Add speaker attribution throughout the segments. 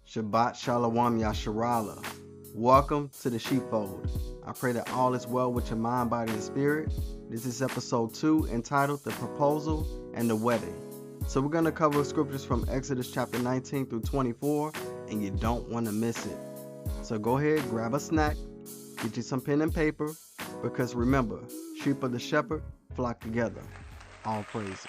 Speaker 1: Shabbat Shalom Yasharala. Welcome to the Sheepfold. I pray that all is well with your mind, body, and spirit. This is episode 2 entitled The Proposal and the Wedding. So we're going to cover scriptures from Exodus chapter 19 through 24, and you don't want to miss it. So go ahead, grab a snack, get you some pen and paper, because remember, sheep of the shepherd flock together. All praises.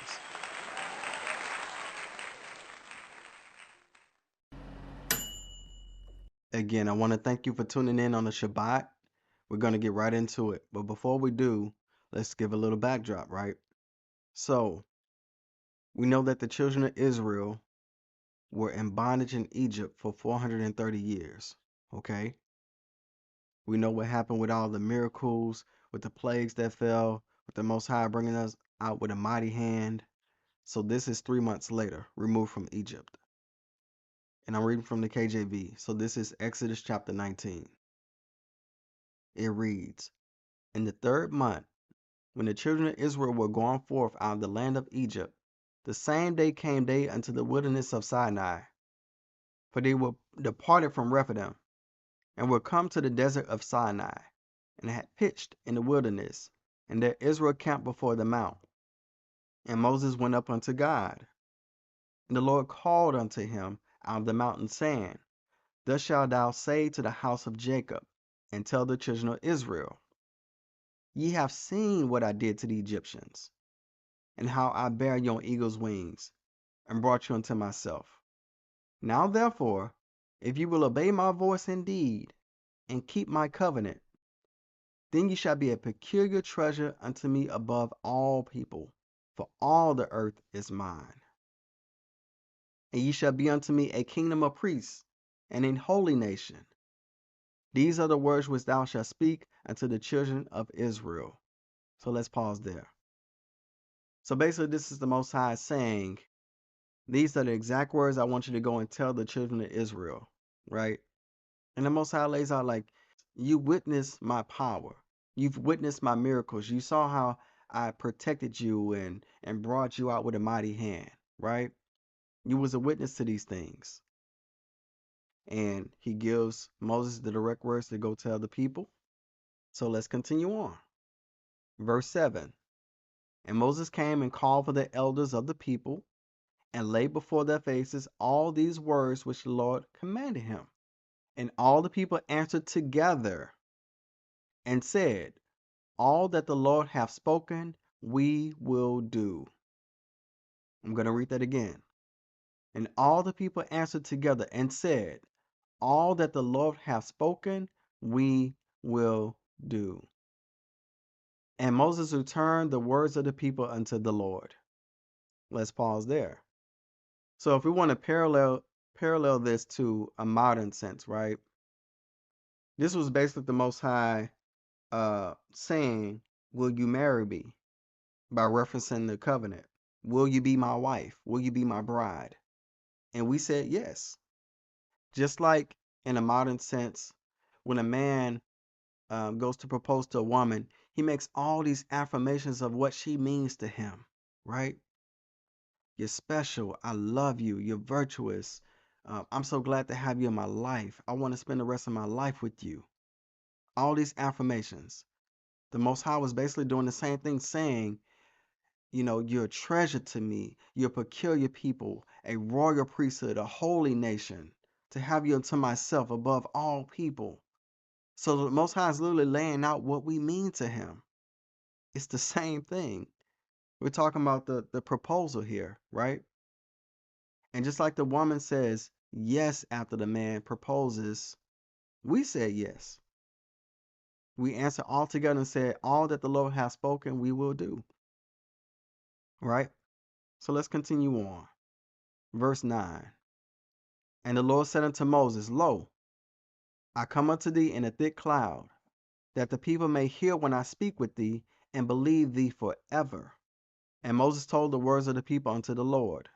Speaker 1: Again, I want to thank you for tuning in on the Shabbat. We're going to get right into it. But before we do, let's give a little backdrop, right? So, we know that the children of Israel were in bondage in Egypt for 430 years, okay? We know what happened with all the miracles, with the plagues that fell, with the Most High bringing us out with a mighty hand. So this is 3 months later, removed from Egypt. And I'm reading from the KJV. So this is Exodus chapter 19. It reads, "In the 3rd month, when the children of Israel were gone forth out of the land of Egypt, the same day came they unto the wilderness of Sinai. For they were departed from Rephidim, and were come to the desert of Sinai, and had pitched in the wilderness, and there Israel camped before the mount. And Moses went up unto God. And the Lord called unto him out of the mountain, saying, Thus shalt thou say to the house of Jacob, and tell the children of Israel, Ye have seen what I did to the Egyptians, and how I bare you on eagle's wings, and brought you unto myself. Now therefore, if you will obey my voice indeed, and keep my covenant, then ye shall be a peculiar treasure unto me above all people, for all the earth is mine. And ye shall be unto me a kingdom of priests, and a holy nation. These are the words which thou shalt speak unto the children of Israel." So let's pause there. So basically, this is the Most High saying, these are the exact words I want you to go and tell the children of Israel, right? And the Most High lays out like, you witnessed my power. You've witnessed my miracles. You saw how I protected you and brought you out with a mighty hand, right? You was a witness to these things. And he gives Moses the direct words to go tell the people. So let's continue on. Verse 7. "And Moses came and called for the elders of the people, and laid before their faces all these words which the Lord commanded him. And all the people answered together and said, All that the Lord hath spoken, we will do." I'm going to read that again. "And all the people answered together and said, All that the Lord hath spoken, we will do. And Moses returned the words of the people unto the Lord." Let's pause there. So if we want to parallel this to a modern sense, right? This was basically the Most High saying, "Will you marry me?" by referencing the covenant. Will you be my wife? Will you be my bride? And we said yes. Just like in a modern sense, when a man goes to propose to a woman, he makes all these affirmations of what she means to him, right? You're special. I love you. You're virtuous. I'm so glad to have you in my life. I want to spend the rest of my life with you. All these affirmations. The Most High was basically doing the same thing, saying, you're a treasure to me. You're a peculiar people, a royal priesthood, a holy nation, to have you unto myself above all people. So the Most High is literally laying out what we mean to him. It's the same thing. We're talking about the proposal here, right? And just like the woman says yes after the man proposes, we said yes. We answered all together and said, all that the Lord has spoken, we will do. Right? So let's continue on. Verse 9. "And the Lord said unto Moses, Lo, I come unto thee in a thick cloud, that the people may hear when I speak with thee, and believe thee forever." And Moses told the words of the people unto the Lord.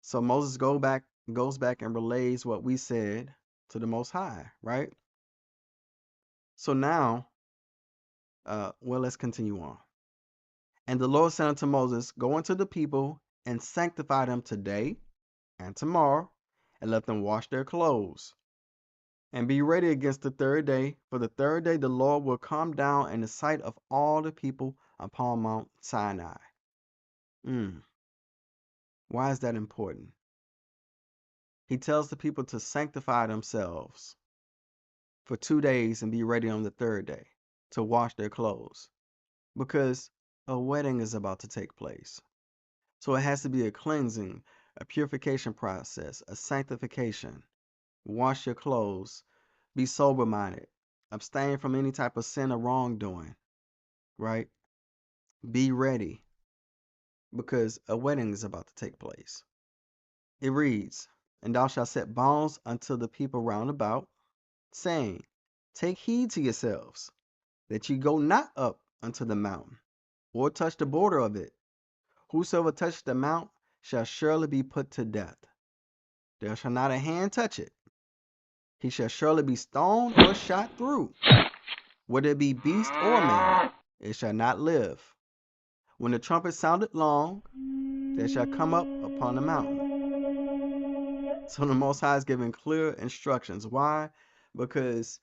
Speaker 1: So Moses goes back and relays what we said to the Most High, right? So now, let's continue on. "And the Lord said unto Moses, Go unto the people, and sanctify them today and tomorrow, and let them wash their clothes. And be ready against the third day, for the third day the Lord will come down in the sight of all the people upon Mount Sinai. Why is that important? He tells the people to sanctify themselves for 2 days and be ready on the third day to wash their clothes, because a wedding is about to take place. So it has to be a cleansing, a purification process, a sanctification. Wash your clothes, be sober minded, abstain from any type of sin or wrongdoing, right? Be ready, because a wedding is about to take place. It reads, "And thou shalt set bounds unto the people round about, saying, Take heed to yourselves, that ye go not up unto the mountain, or touch the border of it. Whosoever toucheth the mount shall surely be put to death. There shall not a hand touch it. He shall surely be stoned or shot through. Whether it be beast or man, it shall not live. When the trumpet sounded long, they shall come up upon the mountain." So the Most High is giving clear instructions. Why? Because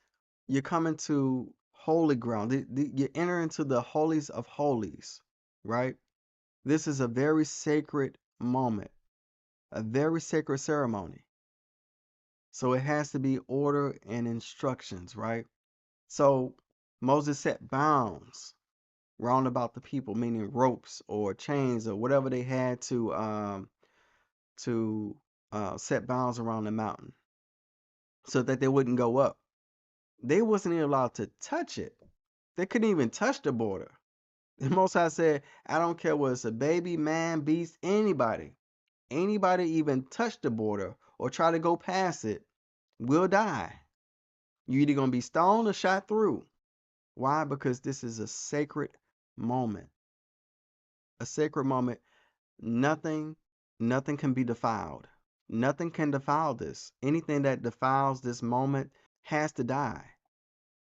Speaker 1: you're coming to holy ground. You enter into the holies of holies, right? This is a very sacred moment, a very sacred ceremony. So it has to be order and instructions, right? So Moses set bounds round about the people, meaning ropes or chains or whatever they had to set bounds around the mountain so that they wouldn't go up. They wasn't even allowed to touch it. They couldn't even touch the border. The Most High said, I don't care whether it's a baby, man, beast, anybody even touch the border or try to go past it will die. You're either going to be stoned or shot through. Why? Because this is a sacred moment. A sacred moment. Nothing can be defiled. Nothing can defile this. Anything that defiles this moment has to die.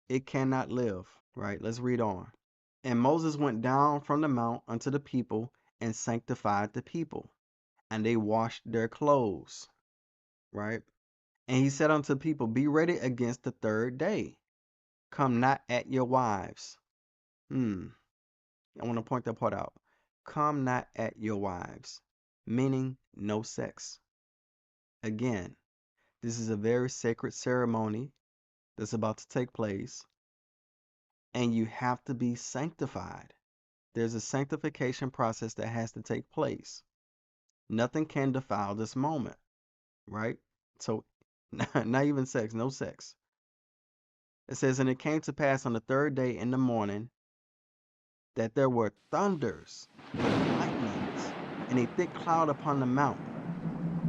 Speaker 1: It cannot live. Right? Let's read on. "And Moses went down from the mount unto the people and sanctified the people, and they washed their clothes." Right? "And he said unto the people, Be ready against the third day. Come not at your wives." I want to point that part out. Come not at your wives, meaning no sex. Again, this is a very sacred ceremony that's about to take place, and you have to be sanctified. There's a sanctification process that has to take place. Nothing can defile this moment, right? So, not even sex, no sex. It says, "And it came to pass on the third day in the morning that there were thunders and lightnings and a thick cloud upon the mount,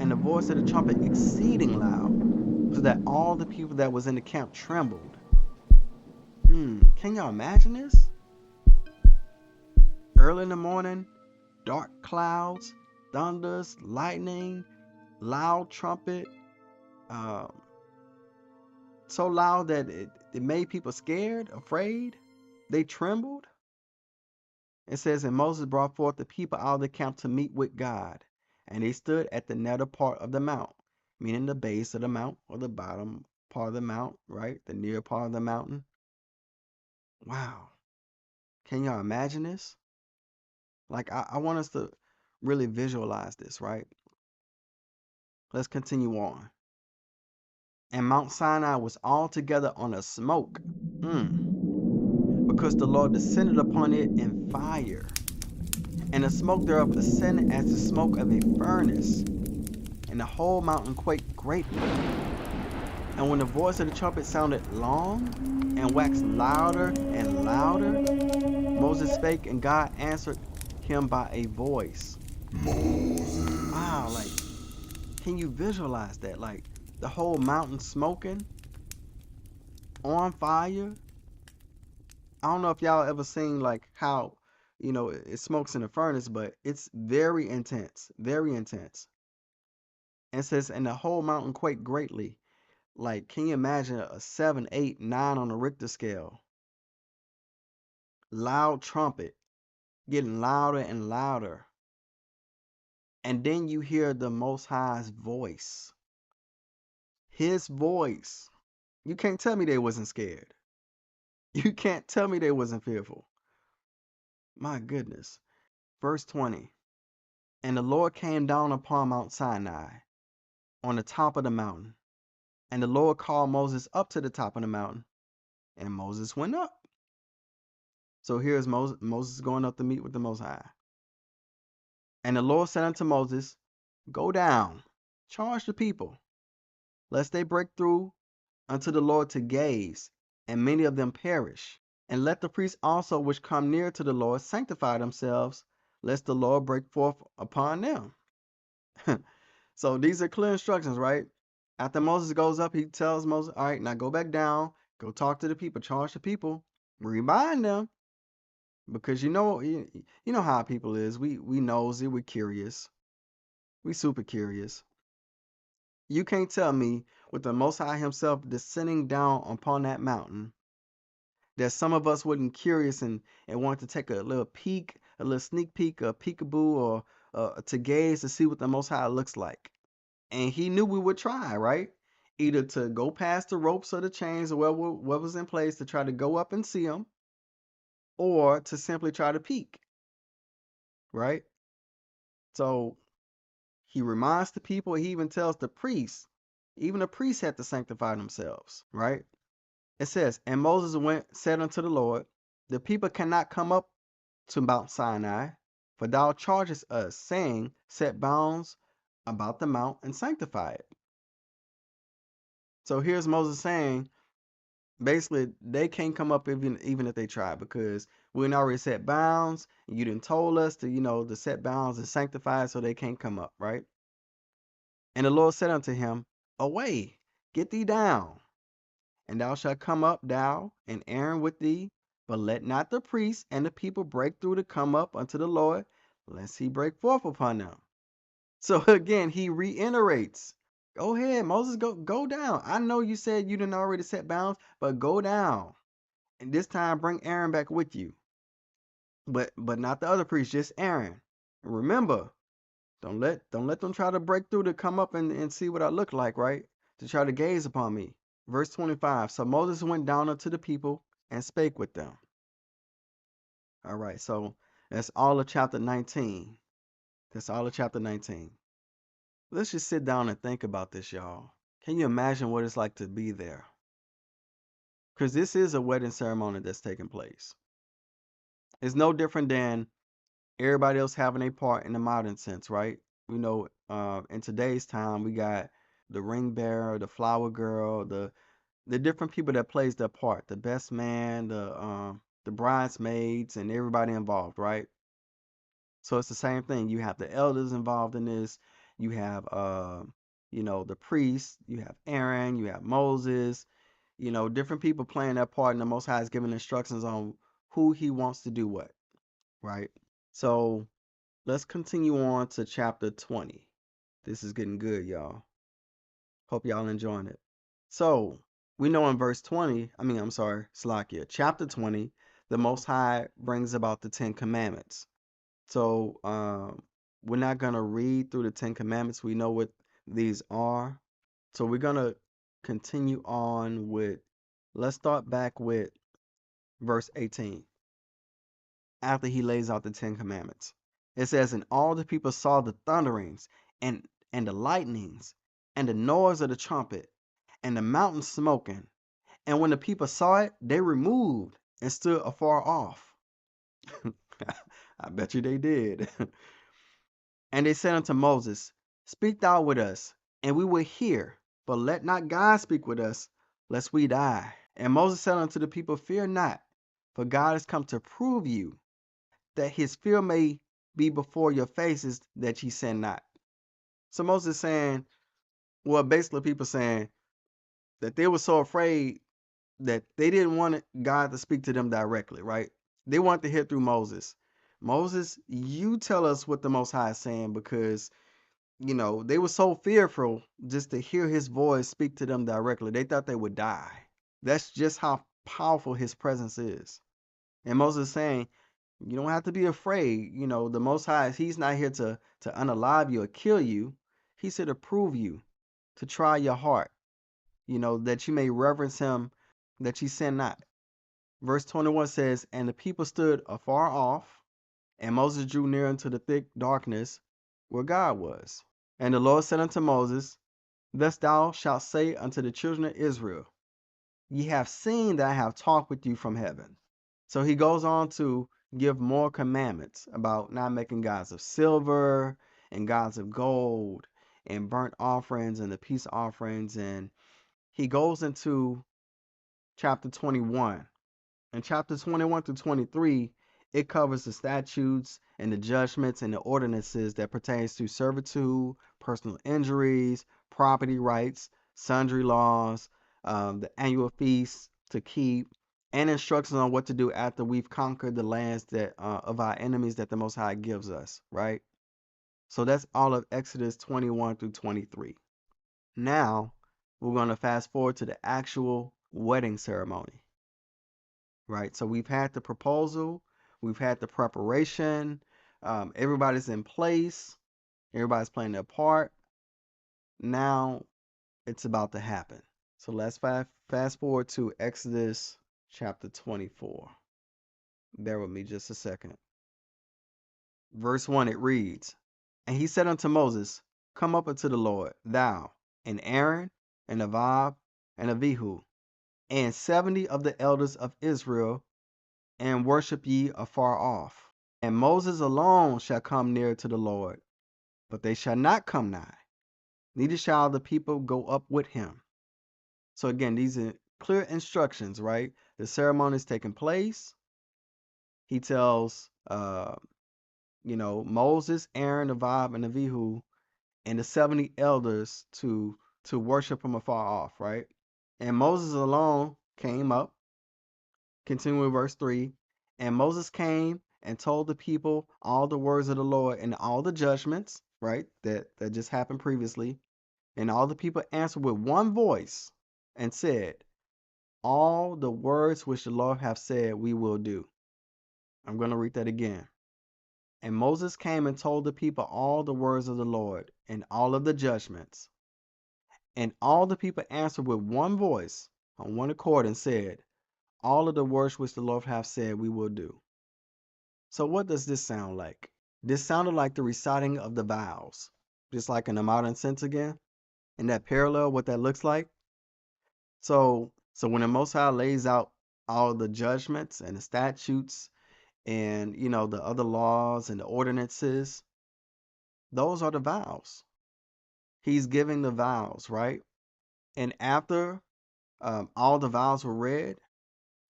Speaker 1: and the voice of the trumpet exceeding loud, so that all the people that was in the camp trembled." Can y'all imagine this? Early in the morning, dark clouds, thunders, lightning, loud trumpet, so loud that it made people scared, afraid. They trembled. It says, "And Moses brought forth the people out of the camp to meet with God. And they stood at the nether part of the mount," meaning the base of the mount or the bottom part of the mount, right? The near part of the mountain. Wow. Can y'all imagine this? Like, I want us to really visualize this, right? Let's continue on. "And Mount Sinai was altogether on a smoke, because the Lord descended upon it in fire, and the smoke thereof ascended as the smoke of a furnace, and the whole mountain quaked greatly. And when the voice of the trumpet sounded long, and waxed louder and louder, Moses spake, and God answered him by a voice." Wow, like, can you visualize that? Like, the whole mountain smoking, on fire. I don't know if y'all ever seen like how, it smokes in a furnace, but it's very intense, very intense. And it says, "And the whole mountain quaked greatly." Like, can you imagine a 7, 8, 9 on the Richter scale? Loud trumpet, getting louder and louder. And then you hear the Most High's voice. His voice. You can't tell me they wasn't scared. You can't tell me they wasn't fearful. My goodness. Verse 20. And the Lord came down upon Mount Sinai on the top of the mountain. And the Lord called Moses up to the top of the mountain. And Moses went up. So here's Moses going up to meet with the Most High. And the Lord said unto Moses, Go down, charge the people, lest they break through unto the Lord to gaze, and many of them perish. And let the priests also which come near to the Lord sanctify themselves, lest the Lord break forth upon them. So these are clear instructions, right? After Moses goes up, he tells Moses, all right, now go back down, go talk to the people, charge the people, remind them, because you know how people is. We nosy, we curious, we super curious. You can't tell me with the Most High Himself descending down upon that mountain that some of us wasn't curious and want to take a little peek, a little sneak peek, a peekaboo, or to gaze to see what the Most High looks like. And He knew we would try, right? Either to go past the ropes or the chains or what was in place to try to go up and see Him, or to simply try to peek, right? So He reminds the people, He even tells the priests, even the priests had to sanctify themselves, right? It says, And Moses said unto the Lord, The people cannot come up to Mount Sinai, for thou chargest us, saying, Set bounds about the mount and sanctify it. So here's Moses saying, basically, they can't come up even if they try, because we already set bounds, and you didn't told us to set bounds and sanctify it, so they can't come up, right? And the Lord said unto him, Away, get thee down, and thou shalt come up, thou and Aaron with thee, but let not the priests and the people break through to come up unto the Lord, lest he break forth upon them. So again, he reiterates, go ahead, Moses, go down. I know you said you didn't already set bounds, but go down. And this time bring Aaron back with you. But not the other priests, just Aaron. And remember, don't let them try to break through to come up and see what I look like, right? To try to gaze upon me. Verse 25. So Moses went down unto the people and spake with them. All right, so that's all of chapter 19. That's all of chapter 19. Let's just sit down and think about this, y'all. Can you imagine what it's like to be there? Because this is a wedding ceremony that's taking place. It's no different than everybody else having a part in the modern sense, right? In today's time, we got the ring bearer, the flower girl, the different people that plays their part, the best man, the bridesmaids, and everybody involved, right? So it's the same thing. You have the elders involved in this. You have the priests, you have Aaron, you have Moses, different people playing their part, and the Most High is giving instructions on who he wants to do what, right? So let's continue on to chapter 20. This is getting good, y'all. Hope y'all enjoying it. So we know in verse 20, Slakia, chapter 20, the Most High brings about the 10 Commandments. So we're not going to read through the 10 Commandments. We know what these are. So we're going to continue on let's start back with verse 18. After he lays out the 10 Commandments. It says, And all the people saw the thunderings and the lightnings and the noise of the trumpet and the mountain smoking. And when the people saw it, they removed and stood afar off. I bet you they did. And they said unto Moses, Speak thou with us, and we will hear, but let not God speak with us, lest we die. And Moses said unto the people, Fear not, for God has come to prove you, that his fear may be before your faces, that ye sin not. So Moses saying, basically people saying that they were so afraid that they didn't want God to speak to them directly, right? They wanted to hear through Moses. Moses, you tell us what the Most High is saying, because they were so fearful just to hear his voice speak to them directly. They thought they would die. That's just how powerful his presence is. And Moses is saying, you don't have to be afraid. The Most High, he's not here to unalive you or kill you. He's here to prove you, to try your heart. that you may reverence him, that ye sin not. Verse 21 says, and the people stood afar off, and Moses drew near unto the thick darkness where God was. And the Lord said unto Moses, thus thou shalt say unto the children of Israel, ye have seen that I have talked with you from heaven. So he goes on to give more commandments about not making gods of silver and gods of gold and burnt offerings and the peace offerings. And he goes into chapter 21. In chapter 21 through 23, it covers the statutes and the judgments and the ordinances that pertains to servitude, personal injuries, property rights, sundry laws, the annual feasts to keep, and instructions on what to do after we've conquered the lands that of our enemies that the Most High gives us, right? So that's all of Exodus 21 through 23. Now, we're going to fast forward to the actual wedding ceremony. Right, so we've had the proposal, we've had the preparation, everybody's in place, everybody's playing their part. Now it's about to happen. So let's fast forward to Exodus chapter 24. Bear with me just a second. Verse 1, it reads, and he said unto Moses, come up unto the Lord, thou, and Aaron, and Navab, and Abihu, and 70 of the elders of Israel, and worship ye afar off. And Moses alone shall come near to the Lord, but they shall not come nigh, neither shall the people go up with him. So again, these are clear instructions, right? The ceremony is taking place. He tells, Moses, Aaron, Navab, and Abihu, and the 70 elders to worship from afar off, right? And Moses alone came up. Continuing verse 3, and Moses came and told the people all the words of the Lord and all the judgments, right, that just happened previously. And all the people answered with one voice and said, all the words which the Lord hath said we will do. I'm going to read that again. And Moses came and told the people all the words of the Lord and all of the judgments. And all the people answered with one voice on one accord and said, all of the words which the Lord hath said we will do. So what does this sound like? This sounded like the reciting of the vows, just like in the modern sense again, and that parallel what that looks like. So when the Most High lays out all the judgments and the statutes and the other laws and the ordinances, those are the vows. He's giving the vows, right? And after all the vows were read,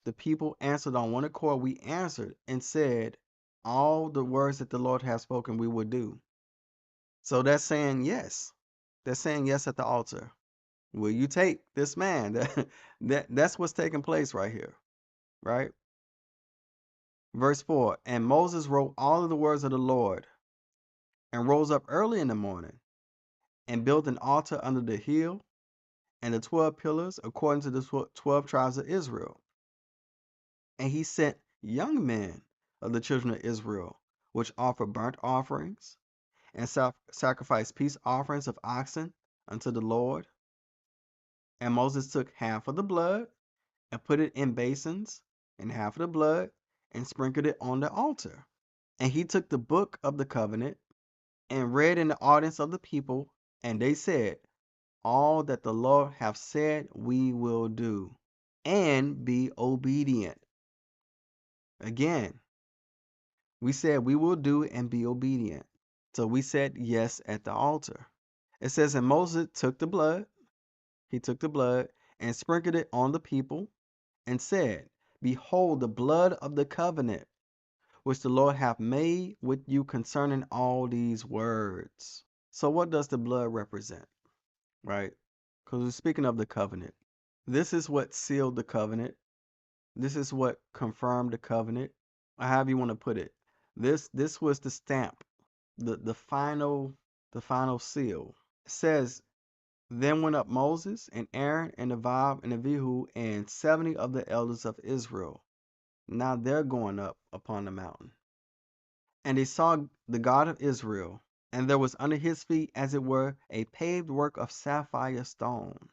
Speaker 1: the people answered on one accord. We answered and said, all the words that the Lord has spoken we will do. So that's saying yes. They're saying yes at the altar. Will you take this man? That's what's taking place right here, right? Verse 4, and Moses wrote all of the words of the Lord and rose up early in the morning and built an altar under the hill and the 12 pillars according to the 12 tribes of Israel. And he sent young men of the children of Israel, which offer burnt offerings and sacrifice peace offerings of oxen unto the Lord. And Moses took half of the blood and put it in basins, and half of the blood, and sprinkled it on the altar. And he took the book of the covenant and read in the audience of the people, and they said, all that the Lord hath said we will do, and be obedient. Again, we said we will do and be obedient. So we said yes at the altar. It says, and Moses took the blood, he took the blood and sprinkled it on the people and said, behold the blood of the covenant, which the Lord hath made with you concerning all these words. So what does the blood represent, right? Because we're speaking of the covenant. This is what sealed the covenant. This is what confirmed the covenant, or however you want to put it. This was the stamp, the final seal. It says, then went up Moses and Aaron and Navab and Abihu and 70 of the elders of Israel. Now they're going up upon the mountain. And they saw the God of Israel, and there was under his feet as it were a paved work of sapphire stone.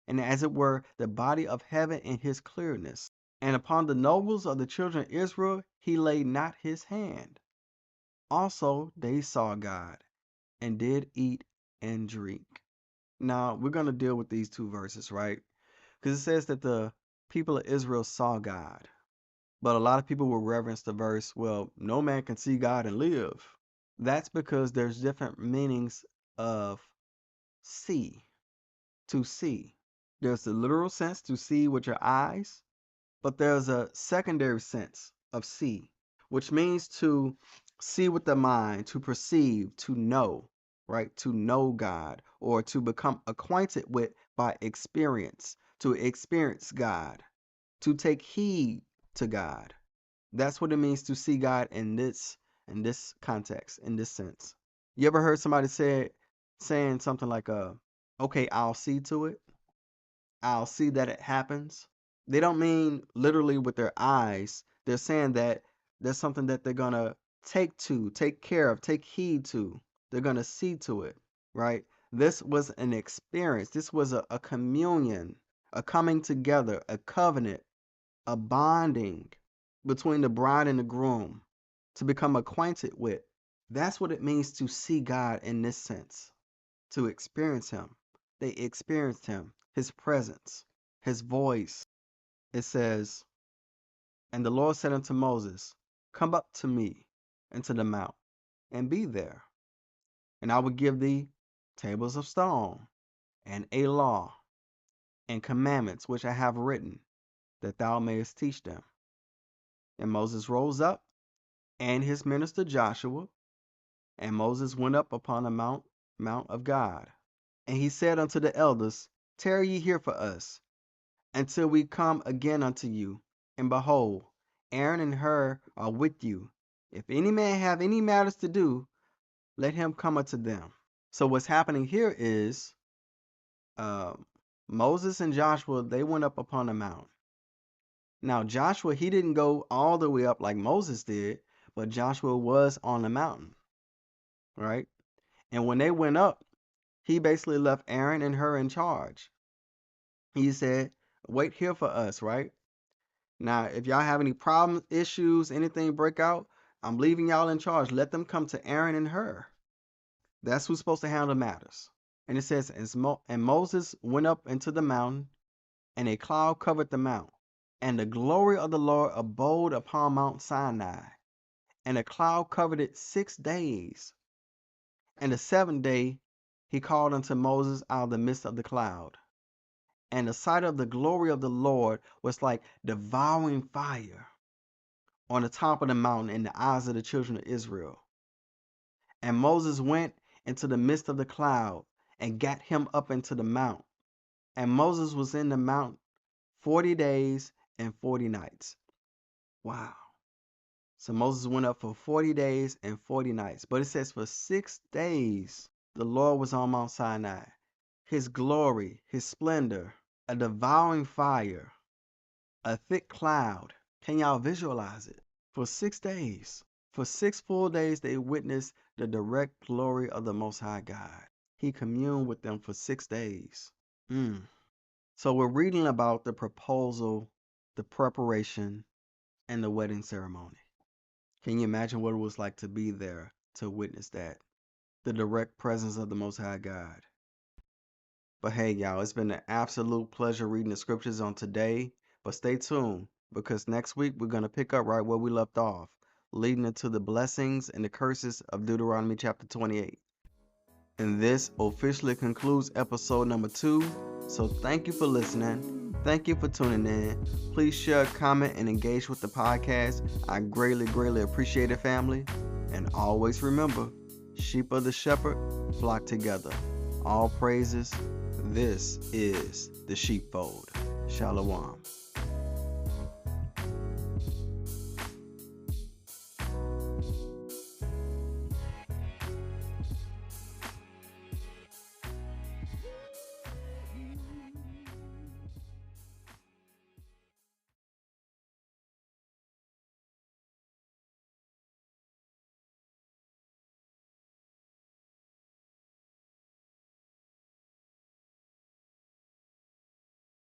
Speaker 1: and as it were, the body of heaven in his clearness. And upon the nobles of the children of Israel he laid not his hand. Also they saw God, and did eat and drink. Now, we're going to deal with these two verses, right? Because it says that the people of Israel saw God. But a lot of people will reverence the verse, well, no man can see God and live. That's because there's different meanings of see, to see. There's the literal sense, to see with your eyes, but there's a secondary sense of see, which means to see with the mind, to perceive, to know, right? To know God, or to become acquainted with by experience, to experience God, to take heed to God. That's what it means to see God in this context, in this sense. You ever heard somebody saying something like okay, I'll see to it. I'll see that it happens. They don't mean literally with their eyes. They're saying that there's something that they're gonna take care of, take heed to. They're gonna see to it, right? This was an experience. This was a communion, a coming together, a covenant, a bonding between the bride and the groom to become acquainted with. That's what it means to see God in this sense, to experience him. They experienced him, his presence, his voice. It says, and the Lord said unto Moses, come up to me into the mount, and be there. And I will give thee tables of stone, and a law, and commandments which I have written, that thou mayest teach them. And Moses rose up, and his minister Joshua, and Moses went up upon the mount of God. And he said unto the elders, tarry ye here for us, until we come again unto you. And behold, Aaron and Hur are with you. If any man have any matters to do, let him come unto them. So what's happening here is Moses and Joshua, they went up upon the mount. Now Joshua, he didn't go all the way up like Moses did, but Joshua was on the mountain, right? And when they went up, he basically left Aaron and Hur in charge. He said, wait here for us, right? Now, if y'all have any problems, issues, anything break out, I'm leaving y'all in charge. Let them come to Aaron and Hur. That's who's supposed to handle matters. And it says, and Moses went up into the mountain, and a cloud covered the mount. And the glory of the Lord abode upon Mount Sinai. And a cloud covered it 6 days. And the 7th day he called unto Moses out of the midst of the cloud. And the sight of the glory of the Lord was like devouring fire on the top of the mountain in the eyes of the children of Israel. And Moses went into the midst of the cloud and got him up into the mount. And Moses was in the mount 40 days and 40 nights. Wow. So Moses went up for 40 days and 40 nights. But it says for 6 days the Lord was on Mount Sinai. His glory, his splendor, a devouring fire, a thick cloud. Can y'all visualize it? For 6 days. For 6 full days they witnessed the direct glory of the Most High God. He communed with them for 6 days. So we're reading about the proposal, the preparation, and the wedding ceremony. Can you imagine what it was like to be there to witness that? The direct presence of the Most High God. But hey, y'all, it's been an absolute pleasure reading the scriptures on today. But stay tuned, because next week we're going to pick up right where we left off, leading into the blessings and the curses of Deuteronomy chapter 28. And this officially concludes episode number 2. So thank you for listening. Thank you for tuning in. Please share, comment, and engage with the podcast. I greatly, greatly appreciate it, family. And always remember, sheep of the shepherd flock together. All praises. This is the Sheepfold. Shalom.